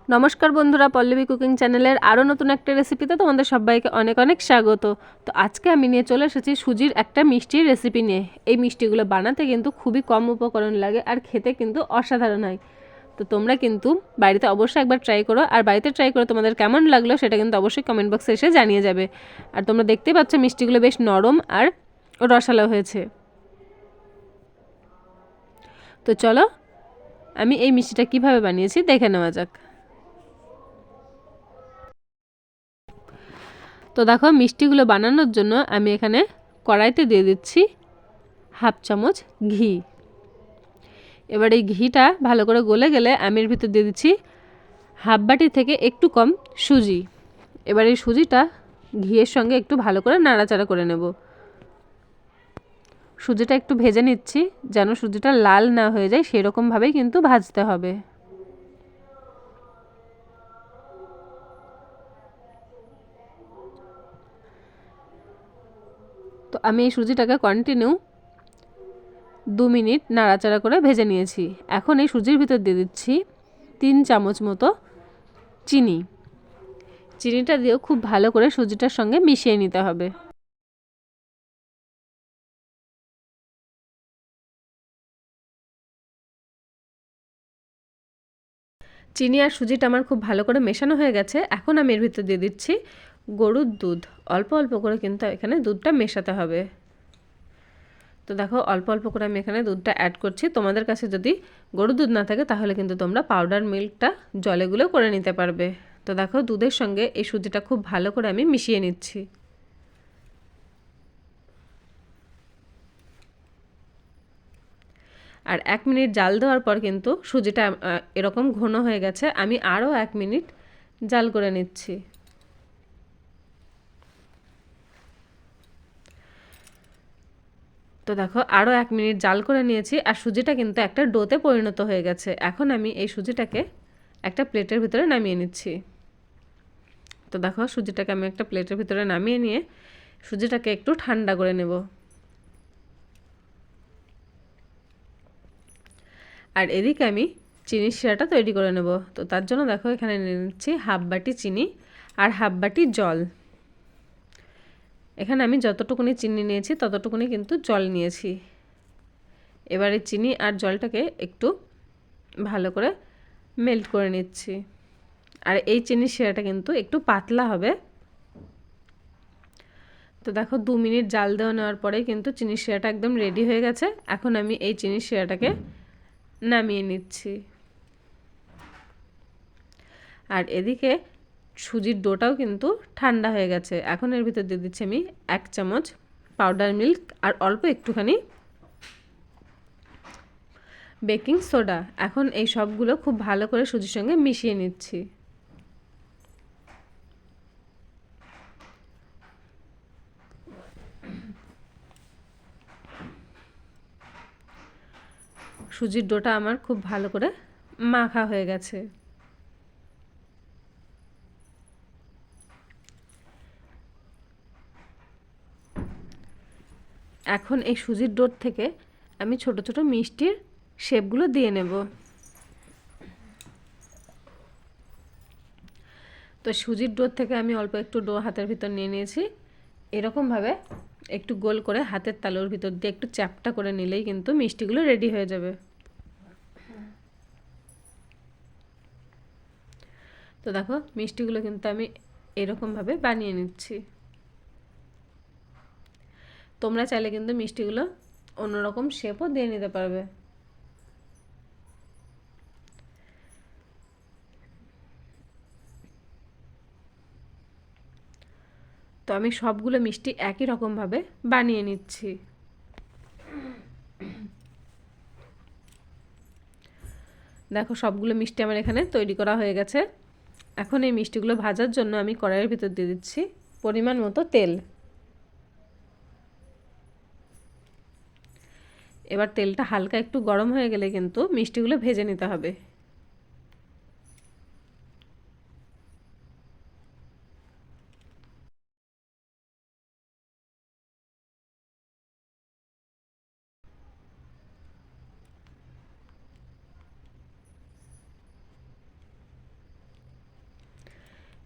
নমস্কার বন্ধুরা, পল্লবী কুকিং চ্যানেলের আরও নতুন একটা রেসিপিতে তোমাদের সবাইকে অনেক অনেক স্বাগত। তো আজকে আমি নিয়ে চলে এসেছি সুজির একটা মিষ্টির রেসিপি নিয়ে। এই মিষ্টিগুলো বানাতে কিন্তু খুবই কম উপকরণ লাগে আর খেতে কিন্তু অসাধারণ হয়। তো তোমরা কিন্তু বাড়িতে অবশ্যই একবার ট্রাই করো, আর বাড়িতে ট্রাই করে তোমাদের কেমন লাগলো সেটা কিন্তু অবশ্যই কমেন্ট বক্সে এসে জানিয়ে যাবে। আর তোমরা দেখতেই পাচ্ছ মিষ্টিগুলো বেশ নরম আর রসালো হয়েছে। তো চলো আমি এই মিষ্টিটা কিভাবে বানিয়েছি দেখে নেওয়া যাক। তো দেখো, মিষ্টিগুলো বানানোর জন্য আমি এখানে কড়াইতে দিয়ে দিচ্ছি হাফ চামচ ঘি। এবার এই ঘিটা ভালো করে গলে গেলে আমি এর ভিতর দিয়ে দিচ্ছি হাফ বাটি থেকে একটু কম সুজি। এবার এই সুজিটা ঘিয়ের সঙ্গে একটু ভালো করে নাড়াচাড়া করে নেব। সুজিটা একটু ভেজে নিচ্ছি, যেন সুজিটা লাল না হয়ে যায় সেরকমভাবেই কিন্তু ভাজতে হবে। তো আমি এই সুজিটাকে কন্টিনিউ 2 মিনিট নাড়াচাড়া করে ভেজে নিয়েছি। এখন এই সুজির ভিতর দিয়ে দিচ্ছি 3 চামচ মতো চিনি। চিনিটা দিয়েও খুব ভালো করে সুজিটার সঙ্গে মিশিয়ে নিতে হবে। চিনি আর সুজিটা আমার খুব ভালো করে মেশানো হয়ে গেছে। এখন আমি এর ভিতর দিয়ে দিচ্ছি গরুর দুধ। অল্প অল্প করে কিন্তু এখানে দুধটা মেশাতে হবে। তো দেখো, অল্প অল্প করে আমি এখানে দুধটা অ্যাড করছি। তোমাদের কাছে যদি গরুর দুধ না থাকে তাহলে কিন্তু তোমরা পাউডার মিল্কটা জলে গুলে করে নিতে পারবে। তো দেখো, দুধের সঙ্গে এই সুজিটা খুব ভালো করে আমি মিশিয়ে নিচ্ছি। আর 1 মিনিট জাল দেওয়ার পর কিন্তু সুজিটা এরকম ঘন হয়ে গেছে। আমি আরও 1 মিনিট জাল করে নিচ্ছি। তো দেখো, আরও 1 মিনিট জাল করে নিয়েছি আর সুজিটা কিন্তু একটা ডোতে পরিণত হয়ে গেছে। এখন আমি এই সুজিটাকে একটা প্লেটের ভিতরে নামিয়ে নিচ্ছি। তো দেখো, সুজিটাকে আমি একটা প্লেটের ভিতরে নামিয়ে নিয়ে সুজিটাকে একটু ঠান্ডা করে নেব। আর এদিকে আমি চিনির শিরাটা তৈরি করে নেব। তো তার জন্য দেখো, এখানে নিয়ে নিচ্ছি হাফ বাটি চিনি আর হাফ বাটি জল। এখানে আমি যতটুকুনি চিনি নিয়েছি ততটুকুনি কিন্তু জল নিয়েছি। এবারে চিনি আর জলটাকে একটু ভালো করে মেল্ট করে নিচ্ছি। আর এই চিনির শিরাটা কিন্তু একটু পাতলা হবে। তো দেখো, 2 মিনিট জাল দেওয়া নেওয়ার পরে কিন্তু চিনির শিরাটা একদম রেডি হয়ে গেছে। এখন আমি এই চিনির শিরাটাকে নামিয়ে নিচ্ছি। আর এদিকে সুজির ডোটাও কিন্তু ঠান্ডা হয়ে গেছে। এখন এর ভিতর দিয়ে দিচ্ছি আমি 1 চামচ পাউডার মিল্ক আর অল্প একটুখানি বেকিং সোডা। এখন এই সবগুলো খুব ভালো করে সুজির সঙ্গে মিশিয়ে নিচ্ছি। সুজির ডোটা আমার খুব ভালো করে মাখা হয়ে গেছে। এখন এই সুজির ডোর থেকে আমি ছোট ছোট মিষ্টির শেপগুলো দিয়ে নেব। তো সুজির ডোর থেকে আমি অল্প একটু ডো হাতের ভিতর নিয়ে নিয়েছি। এরকমভাবে একটু গোল করে হাতের তালুর ভিতর দিয়ে একটু চ্যাপটা করে নিলেই কিন্তু মিষ্টিগুলো রেডি হয়ে যাবে। তো দেখো, মিষ্টিগুলো কিন্তু আমি এরকমভাবে বানিয়ে নিচ্ছি। তোমরা চাইলে কিন্তু মিষ্টিগুলো অন্যরকম শেপও দিয়ে নিতে পারবে। তো আমি সবগুলো মিষ্টি একই রকমভাবে বানিয়ে নিচ্ছি। দেখো, সবগুলো মিষ্টি আমার এখানে তৈরি করা হয়ে গেছে। এখন এই মিষ্টিগুলো ভাজার জন্য আমি কড়াইয়ের ভিতর দিয়ে দিচ্ছি পরিমাণ মতো তেল। এবার তেলটা হালকা একটু গরম হয়ে গেলে কিন্তু মিষ্টিগুলো ভেজে নিতে হবে।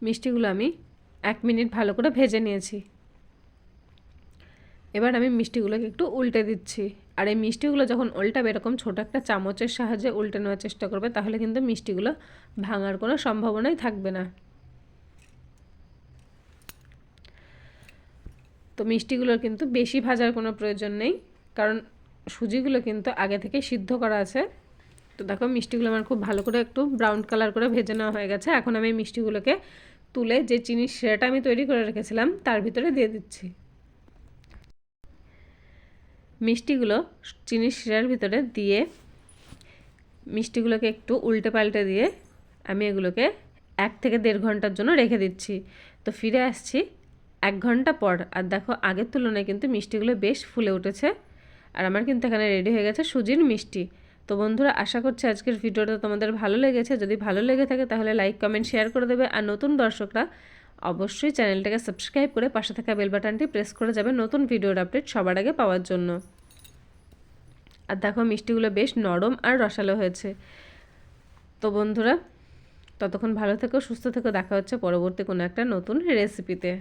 মিষ্টিগুলো আমি 1 মিনিট ভালো করে ভেজে নিয়েছি। এবার আমি মিষ্টিগুলোকে একটু উল্টে দিচ্ছি। আর এই মিষ্টিগুলো যখন উল্টাবে এরকম ছোটো একটা চামচের সাহায্যে উল্টে নেওয়ার চেষ্টা করবে, তাহলে কিন্তু মিষ্টিগুলো ভাঙার কোনো সম্ভাবনাই থাকবে না। তো মিষ্টিগুলোর কিন্তু বেশি ভাজার কোনো প্রয়োজন নেই, কারণ সুজিগুলো কিন্তু আগে থেকে সিদ্ধ করা আছে। তো দেখো মিষ্টিগুলো আমার খুব ভালো করে একটু ব্রাউন কালার করে ভেজে নেওয়া হয়ে গেছে। এখন আমি মিষ্টিগুলোকে তুলে যে চিনির শিরাটা আমি তৈরি করে রেখেছিলাম তার ভিতরে দিয়ে দিচ্ছি। মিষ্টিগুলো চিনির শিরার ভিতরে দিয়ে মিষ্টিগুলোকে একটু উল্টে পাল্টে দিয়ে আমি এগুলোকে 1 থেকে 1.5 ঘন্টার জন্য রেখে দিচ্ছি। তো ফিরে আসছি 1 ঘন্টা পর। আর দেখো আগের তুলনায় কিন্তু মিষ্টিগুলো বেশ ফুলে উঠেছে। আর আমার কিন্তু এখানে রেডি হয়ে গেছে সুজির মিষ্টি। তো বন্ধুরা, আশা করছি আজকের ভিডিওটা তোমাদের ভালো লেগেছে। যদি ভালো লেগে থাকে তাহলে লাইক কমেন্ট শেয়ার করে দেবে। আর নতুন দর্শকরা অবশ্যই চ্যানেলটাকে সাবস্ক্রাইব করে পাশে থাকা বেল বাটনটি প্রেস করে যাবে নতুন ভিডিওর আপডেট সবার আগে পাওয়ার জন্য। আর দেখো মিষ্টিগুলো বেশ নরম আর রসালো হয়েছে। তো বন্ধুরা, ততক্ষণ ভালো থেকো, সুস্থ থেকো। দেখা হচ্ছে পরবর্তী কোনো একটা নতুন রেসিপিতে।